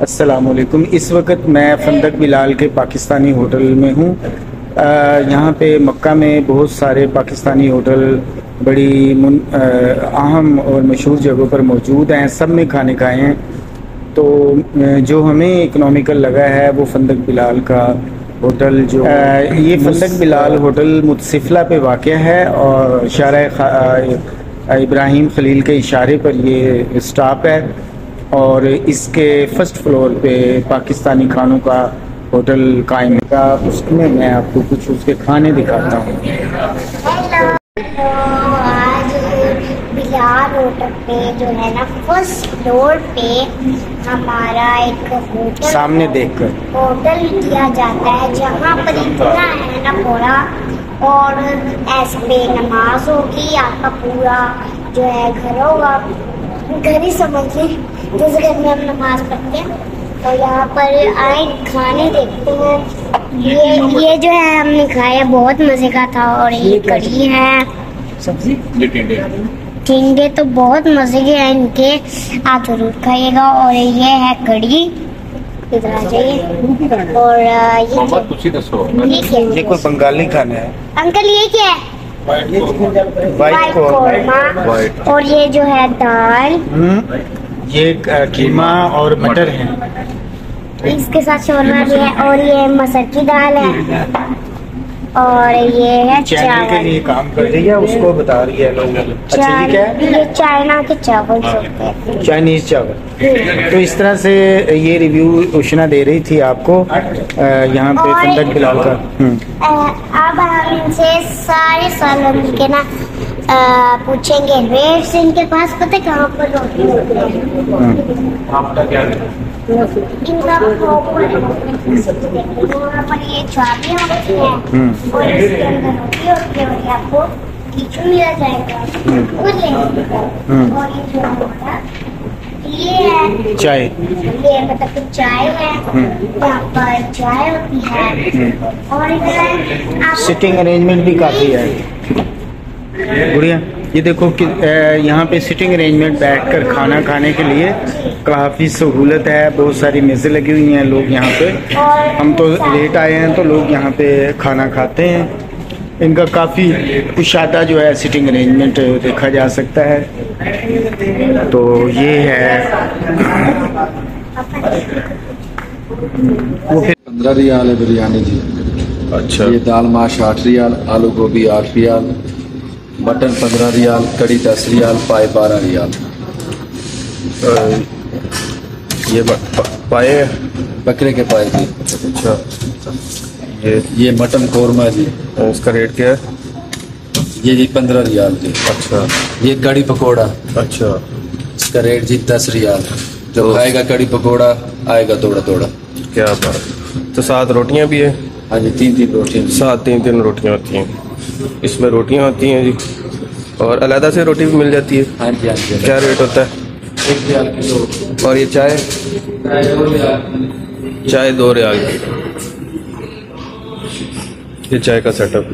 अस्सलामुअलैकुम। इस वक्त मैं फंदक बिलाल के पाकिस्तानी होटल में हूँ। यहाँ पे मक्का में बहुत सारे पाकिस्तानी होटल बड़ी अहम और मशहूर जगहों पर मौजूद हैं। सब में खाने खाए हैं, तो जो हमें इकनॉमिकल लगा है वो फंदक बिलाल का होटल जो ये फंदक बिलाल होटल मुतसिफला पे वाक़या है और शारा इब्राहिम खलील के इशारे पर ये स्टॉप है और इसके फर्स्ट फ्लोर पे पाकिस्तानी खानों का होटल कायम है। उसमें मैं आपको कुछ उसके खाने दिखाता हूँ। आज बिलाल होटल पे जो है ना फर्स्ट फ्लोर पे हमारा एक होटल सामने देखकर होटल दिया जाता है, जहाँ पर इतना है ना पूरा और ऐसे पे नमाज होगी। आपका पूरा जो है घर होगा, घर ही समझ लें, जिस घर में हम नमाज पढ़ते हैं। और यहाँ पर आए खाने देखते हैं। ये जो है हमने खाया, बहुत मजे का था। और ये कढ़ी है, सब्जी, टिंडे तो बहुत मजे के हैं इनके, आप जरूर खाइएगा। और ये है कढ़ी, इधर आ जाइए। और ये क्या है? ये कोई बंगाली खाना है अंकल, ये क्या है? वाइट कौरमा। और ये जो है दाल, ये कीमा और मटर है। इसके साथ शोरमा भी है। और ये मसर की दाल है। और ये है चैनल के लिए काम कर रही है, उसको बता रही है लोग। अच्छा ये क्या है? ये चाइना के चावल होते हैं, चाइनीज चावल। तो इस तरह से ये रिव्यू उष्णा दे रही थी आपको यहाँ पे फंदक बिलाल का। अब हम इनसे सारे सवाल के ना पूछेंगे रेट्स। इनके पास पता है कहाँ पर रोटी होती है? आपका क्या इनका वहाँ पर ये चाबियाँ होती हैं और इसके अंदर रोटी होती है और आपको खिचड़ी मिला जाएगा। और ये जो हमारा ये है चाय, ये मतलब चाय है, यहाँ पर चाय होती है। और इधर सिटिंग अरेंजमेंट भी काफ़ी है गुड़िया। ये देखो कि यहाँ पे सिटिंग अरेंजमेंट बैठकर खाना खाने के लिए काफ़ी सहूलत है। बहुत सारी मेज़ें लगी हुई हैं, लोग यहाँ पे, हम तो लेट आए हैं तो लोग यहाँ पे खाना खाते हैं। इनका काफ़ी कुशादा जो है सिटिंग अरेंजमेंट देखा जा सकता है। तो ये है वो। फिर 15 रियाल है बिरयानी जी। अच्छा, ये दाल माश 8 रियाल, आलू गोभी 8 रियाल, मटन 15 रियाल, कड़ी 10 रियाल, पाए 12 रियाल। ये पाए बकरे के पाए जी। अच्छा, ये मटन कौरमा जी। इसका रेट क्या है? ये जी 15 रियाल जी। अच्छा, ये कड़ी पकोड़ा, अच्छा, इसका रेट जी 10 रियाल। जो खाएगा कड़ी पकोड़ा आएगा थोड़ा थोड़ा। क्या बात। तो 7 रोटियां भी है? हाँ जी, 3-3 रोटियाँ। 7 3 रोटियां होती हैं इसमें। रोटियां होती हैं जी, और अलहदा से रोटी भी मिल जाती है? हाँ जी, हाँ जी। क्या रेट होता है? 1 रियाल किलो। और ये चाय? 2 रियाल। चाय 2 रियाल की। ये चाय का सेटअप।